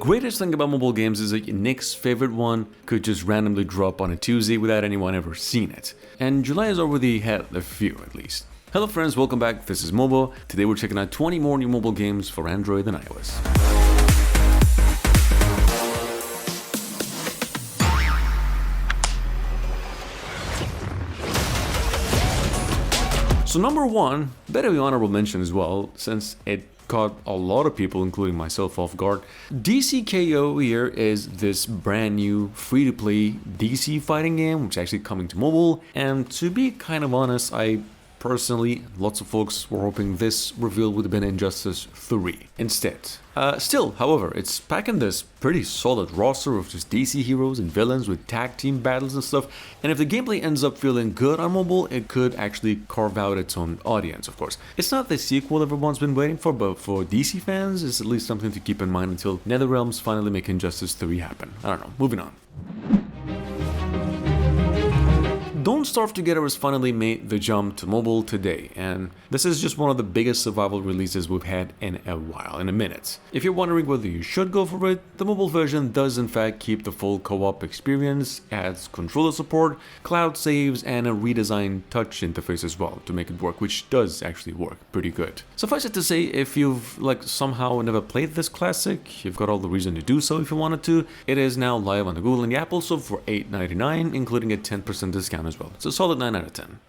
Greatest thing about mobile games is that your next favorite one could just randomly drop on a Tuesday without anyone ever seeing it. And July has already had a few at least. Hello friends, welcome back, this is Mobo. Today we're checking out 20 more new mobile games for Android and iOS. So number one, better be honorable mention as well, since it caught a lot of people, including myself, off guard. DCKO here is this brand new free-to-play DC fighting game, which is actually coming to mobile, and to be kind of honest, personally, lots of folks were hoping this reveal would have been Injustice 3 instead. Still, however, it's packing this pretty solid roster of just DC heroes and villains with tag team battles and stuff, and if the gameplay ends up feeling good on mobile, it could actually carve out its own audience, of course. It's not the sequel everyone's been waiting for, but for DC fans, it's at least something to keep in mind until NetherRealms finally make Injustice 3 happen. I don't know, moving on. Don't Starve Together has finally made the jump to mobile today, and this is just one of the biggest survival releases we've had in a while, in a minute. If you're wondering whether you should go for it, the mobile version does in fact keep the full co-op experience, adds controller support, cloud saves, and a redesigned touch interface as well to make it work, which does actually work pretty good. Suffice it to say, if you've somehow never played this classic, you've got all the reason to do so if you wanted to. It is now live on the Google and the Apple Store for $8.99, including a 10% discount as well. It's a solid 9 out of 10.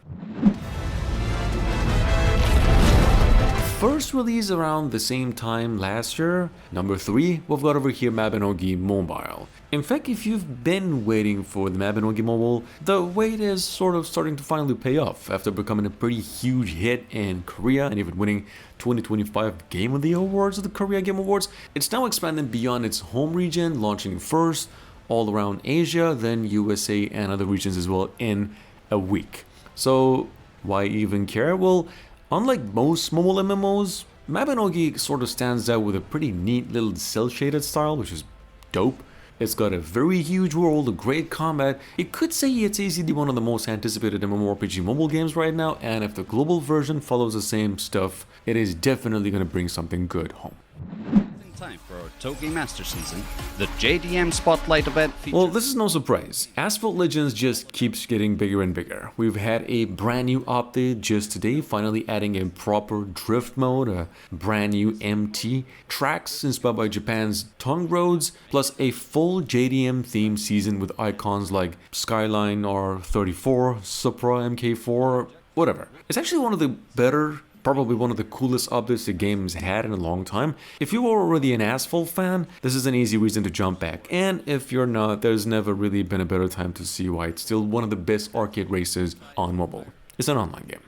First release around the same time last year, number 3, we've got over here Mabinogi Mobile. In fact, if you've been waiting for the Mabinogi Mobile, the wait is sort of starting to finally pay off after becoming a pretty huge hit in Korea and even winning 2025 Game of the Year awards at the Korea Game Awards. It's now expanding beyond its home region, launching first all around Asia, then USA and other regions as well in a week. So why even care? Well, unlike most mobile MMOs, Mabinogi sort of stands out with a pretty neat little cel-shaded style, which is dope. It's got a very huge world, a great combat. It could say it's easily one of the most anticipated MMORPG mobile games right now, and if the global version follows the same stuff, it is definitely going to bring something good home. Time for our Togi Master Season, the JDM Spotlight event features... Well, this is no surprise. Asphalt Legends just keeps getting bigger and bigger. We've had a brand new update just today, finally adding a proper drift mode, a brand new MT, tracks inspired by Japan's tongue roads, plus a full JDM themed season with icons like Skyline R34, Supra MK4, whatever. It's actually one of the better, probably one of the coolest updates the game's had in a long time. If you were already an Asphalt fan, this is an easy reason to jump back. And if you're not, there's never really been a better time to see why it's still one of the best arcade races on mobile. It's an online game.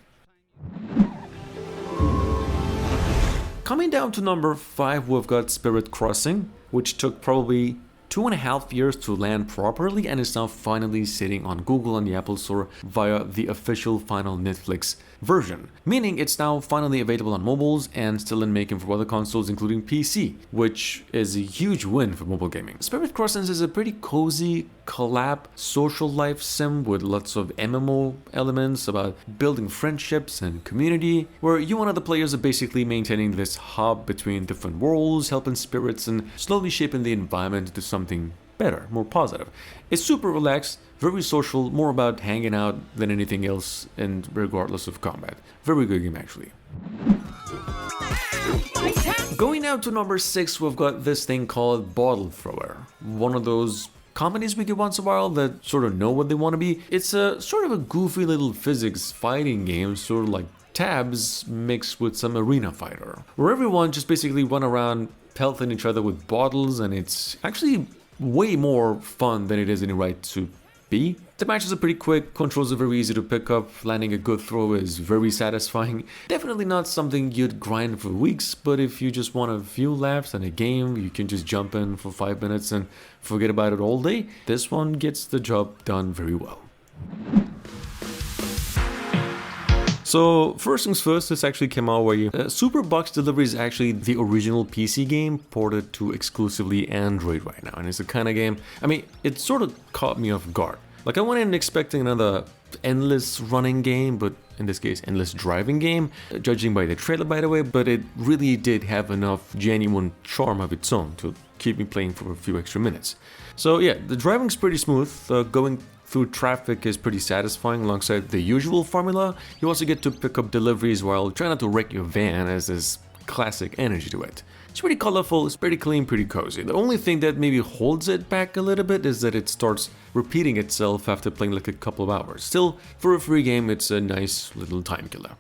Coming down to number 5, we've got Spirit Crossing, which took probably 2.5 years to land properly and is now finally sitting on Google and the Apple Store via the official final Netflix version, meaning it's now finally available on mobiles and still in making for other consoles including PC, which is a huge win for mobile gaming. Spirit Crossings is a pretty cozy collab social life sim with lots of MMO elements about building friendships and community, where you and other players are basically maintaining this hub between different worlds, helping spirits and slowly shaping the environment into something better, more positive. It's super relaxed, very social, more about hanging out than anything else, and regardless of combat. Very good game actually. Going now to number 6, we've got this thing called Bottle Thrower. One of those comedies we get once in a while that sort of know what they want to be. It's a sort of a goofy little physics fighting game, sort of like Tabs mixed with some arena fighter, where everyone just basically run around pelting each other with bottles, and it's actually way more fun than it is any right to be. The matches are pretty quick, controls are very easy to pick up, landing a good throw is very satisfying. Definitely not something you'd grind for weeks, but if you just want a few laughs and a game you can just jump in for 5 minutes and forget about it all day, this one gets the job done very well. So first things first, this actually came out where Super Box Delivery is actually the original PC game ported to exclusively Android right now, and it's the kind of game, I mean, it sort of caught me off guard. Like I went in expecting another endless running game, but in this case endless driving game, judging by the trailer by the way, but it really did have enough genuine charm of its own to keep me playing for a few extra minutes. So yeah, the driving's pretty smooth, going through traffic is pretty satisfying alongside the usual formula. You also get to pick up deliveries while trying not to wreck your van, as there's classic energy to it. It's pretty colorful, it's pretty clean, pretty cozy. The only thing that maybe holds it back a little bit is that it starts repeating itself after playing like a couple of hours. Still, for a free game, it's a nice little time killer.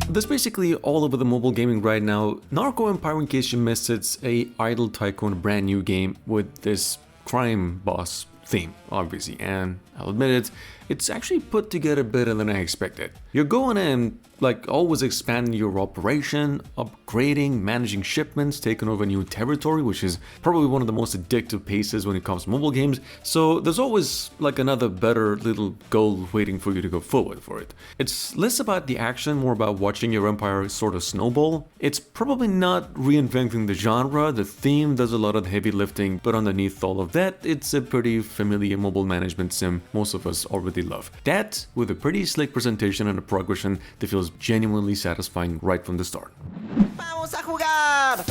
That's basically all over the mobile gaming right now. Narco Empire, in case you missed it, it's a Idle Tycoon brand new game with this crime boss theme, obviously, and I'll admit it, it's actually put together better than I expected. You're going in, like, always expanding your operation, upgrading, managing shipments, taking over new territory, which is probably one of the most addictive paces when it comes to mobile games, so there's always like another better little goal waiting for you to go forward for it. It's less about the action, more about watching your empire sort of snowball. It's probably not reinventing the genre, the theme does a lot of the heavy lifting, but underneath all of that, it's a pretty familiar mobile management sim most of us already love. That, with a pretty slick presentation and a progression that feels genuinely satisfying right from the start. Vamos a jugar!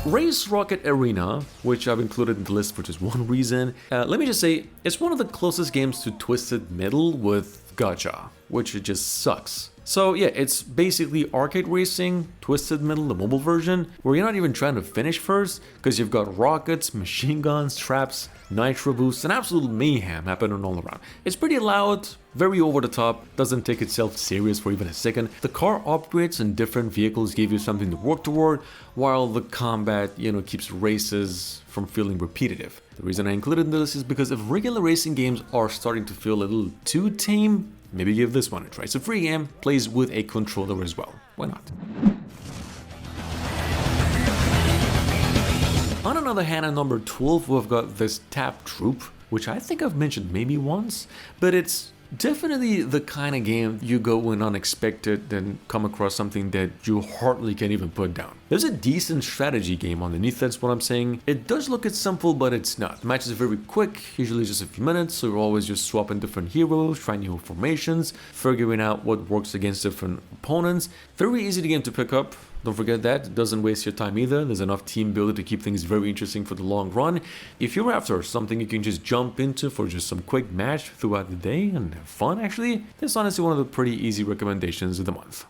Race Rocket Arena, which I've included in the list for just one reason. Let me just say, it's one of the closest games to Twisted Metal with gacha, which it just sucks. So yeah, it's basically arcade racing, Twisted Metal, the mobile version, where you're not even trying to finish first, because you've got rockets, machine guns, traps, nitro boosts, and absolute mayhem happening all around. It's pretty loud, very over the top, doesn't take itself serious for even a second. The car upgrades and different vehicles give you something to work toward, while the combat, keeps races from feeling repetitive. The reason I included this is because if regular racing games are starting to feel a little too tame, maybe give this one a try. It's a free game, plays with a controller as well. Why not? On another hand, at number 12, we've got this Tap Troop, which I think I've mentioned maybe once, but it's definitely the kind of game you go in unexpected and come across something that you hardly can even put down. There's a decent strategy game underneath, that's what I'm saying. It does look it's simple, but it's not. The matches are very quick, usually just a few minutes, so you're always just swapping different heroes, trying new formations, figuring out what works against different opponents. Very easy game to pick up. Don't forget that, it doesn't waste your time either. There's enough team building to keep things very interesting for the long run. If you're after something you can just jump into for just some quick match throughout the day and have fun actually, this is honestly one of the pretty easy recommendations of the month.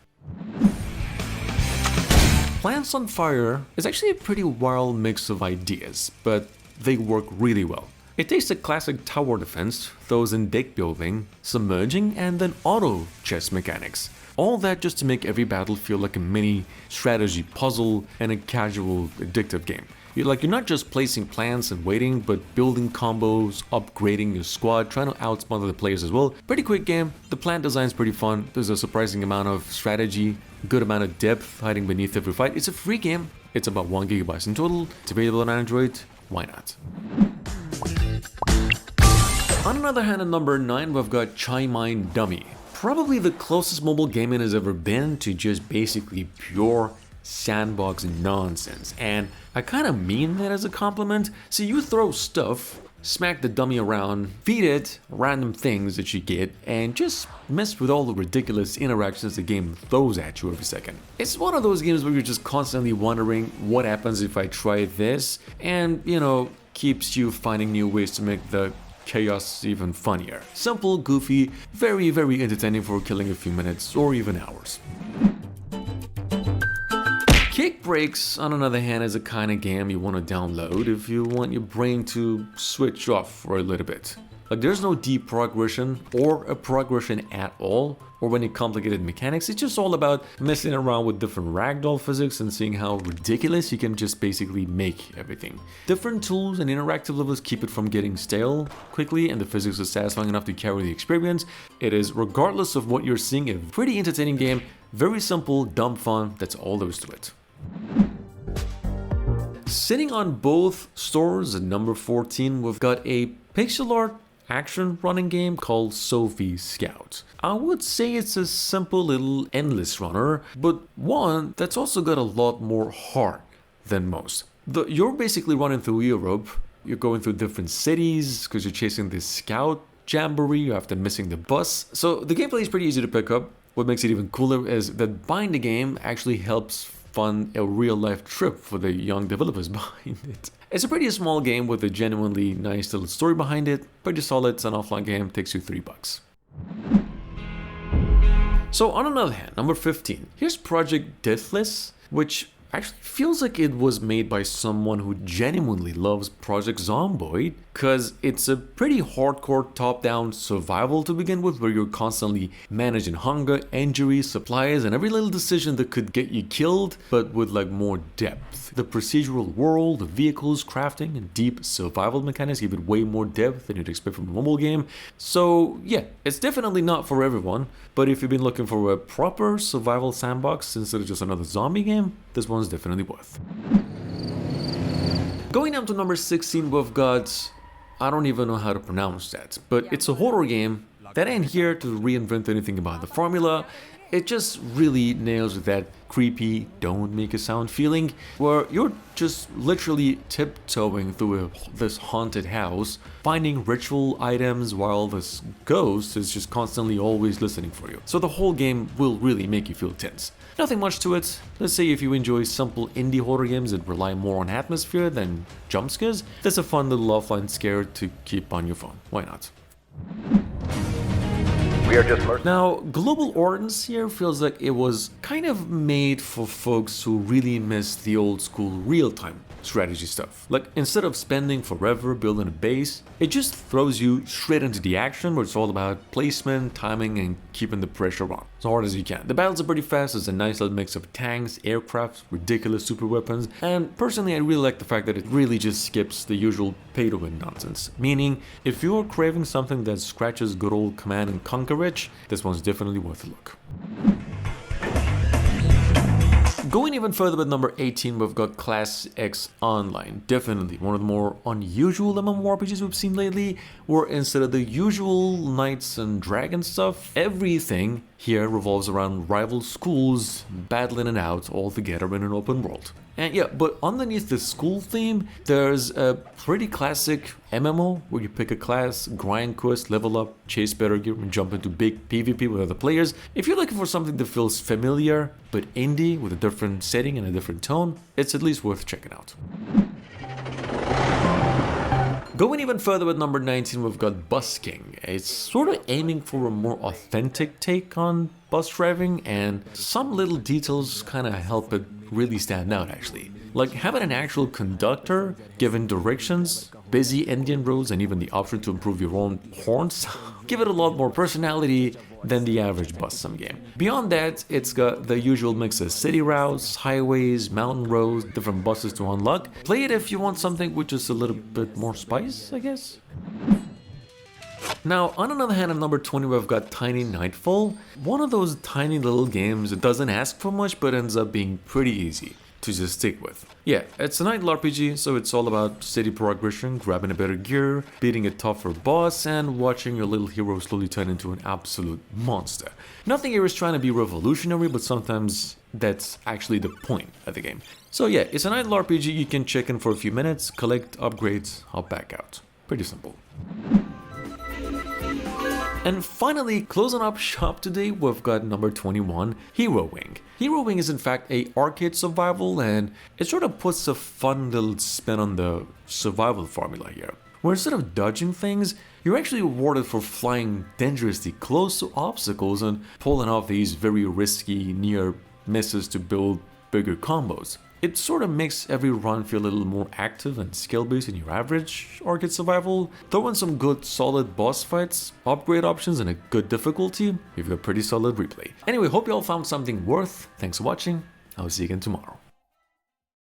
Plants on Fire is actually a pretty wild mix of ideas, but they work really well. It takes the classic tower defense, throws in deck building, submerging, and then auto chess mechanics. All that just to make every battle feel like a mini strategy puzzle and a casual, addictive game. You're not just placing plans and waiting, but building combos, upgrading your squad, trying to outsmart the players as well. Pretty quick game, the plant design's pretty fun, there's a surprising amount of strategy, good amount of depth hiding beneath every fight. It's a free game, it's about 1 GB in total, it's available on Android, why not? On another hand, at number 9, we've got Chai Mine Dummy. Probably the closest mobile gaming has ever been to just basically pure sandbox nonsense, and I kind of mean that as a compliment. So you throw stuff, smack the dummy around, feed it random things that you get, and just mess with all the ridiculous interactions the game throws at you every second. It's one of those games where you're just constantly wondering what happens if I try this, and keeps you finding new ways to make the chaos even funnier. Simple, goofy, very, very entertaining for killing a few minutes or even hours. Kick Breaks, on another hand, is a kind of game you want to download if you want your brain to switch off for a little bit. Like, there's no deep progression or a progression at all, or any complicated mechanics. It's just all about messing around with different Ragdoll physics and seeing how ridiculous you can just basically make everything. Different tools and interactive levels keep it from getting stale quickly, and the physics are satisfying enough to carry the experience. It is, regardless of what you're seeing, a pretty entertaining game. Very simple, dumb fun, that's all there is to it. Sitting on both stores at number 14, we've got a pixel art action running game called Sophie Scout. I would say it's a simple little endless runner, but one that's also got a lot more heart than most. You're basically running through Europe, you're going through different cities because you're chasing this scout jamboree after missing the bus. So the gameplay is pretty easy to pick up. What makes it even cooler is that buying the game actually helps fun a real-life trip for the young developers behind it. It's a pretty small game with a genuinely nice little story behind it, pretty solid. It's an offline game, takes you $3. So on another hand, number 15, here's Project Deathless, which actually feels like it was made by someone who genuinely loves Project Zomboid, because it's a pretty hardcore top-down survival to begin with, where you're constantly managing hunger, injuries, supplies, and every little decision that could get you killed, but with like more depth. The procedural world, the vehicles, crafting, and deep survival mechanics give it way more depth than you'd expect from a mobile game. So yeah, it's definitely not for everyone, but if you've been looking for a proper survival sandbox instead of just another zombie game, this one's definitely worth. Going down to number 16, we've got, I don't even know how to pronounce that, but it's a horror game that ain't here to reinvent anything about the formula. It just really nails that creepy, don't make a sound feeling, where you're just literally tiptoeing through this haunted house, finding ritual items while this ghost is just constantly always listening for you. So the whole game will really make you feel tense. Nothing much to it. Let's say if you enjoy simple indie horror games that rely more on atmosphere than jump scares, that's a fun little offline scare to keep on your phone. Why not? Now, Global Ordnance here feels like it was kind of made for folks who really miss the old school real-time strategy stuff. Like, instead of spending forever building a base, it just throws you straight into the action where it's all about placement, timing, and keeping the pressure on as hard as you can. The battles are pretty fast. There's a nice little mix of tanks, aircraft, ridiculous super weapons, and personally I really like the fact that it really just skips the usual pay-to-win nonsense. Meaning, if you're craving something that scratches good old Command and Conquer itch, this one's definitely worth a look. Going even further with number 18, we've got Class X Online. Definitely one of the more unusual MMORPGs we've seen lately, where instead of the usual knights and dragons stuff, everything here revolves around rival schools battling it out all together in an open world. And yeah, but underneath the school theme, there's a pretty classic MMO where you pick a class, grind quests, level up, chase better gear, and jump into big PvP with other players. If you're looking for something that feels familiar but indie with a different setting and a different tone, it's at least worth checking out. Going even further with number 19, we've got Busking. It's sort of aiming for a more authentic take on bus driving, and some little details kind of help it really stand out actually. Like having an actual conductor, giving directions, busy Indian roads, and even the option to improve your own horns give it a lot more personality than the average bus sim game. Beyond that, it's got the usual mix of city routes, highways, mountain roads, different buses to unlock. Play it if you want something with just a little bit more spice, I guess. Now, on another hand, at number 20, we've got Tiny Knightfall. One of those tiny little games that doesn't ask for much but ends up being pretty easy to just stick with. Yeah, it's a night RPG, so it's all about steady progression, grabbing a better gear, beating a tougher boss, and watching your little hero slowly turn into an absolute monster. Nothing here is trying to be revolutionary, but sometimes that's actually the point of the game. So yeah, it's a night RPG you can check in for a few minutes, collect upgrades, hop back out. Pretty simple. And finally, closing up shop today, we've got number 21, Hero Wing. Hero Wing is in fact a arcade survival, and it sort of puts a fun little spin on the survival formula here, where instead of dodging things, you're actually rewarded for flying dangerously close to obstacles and pulling off these very risky near misses to build bigger combos. It sort of makes every run feel a little more active and skill-based than your average arcade survival. Throw in some good solid boss fights, upgrade options, and a good difficulty, you've got pretty solid replay. Anyway, hope you all found something worth. Thanks for watching. I'll see you again tomorrow.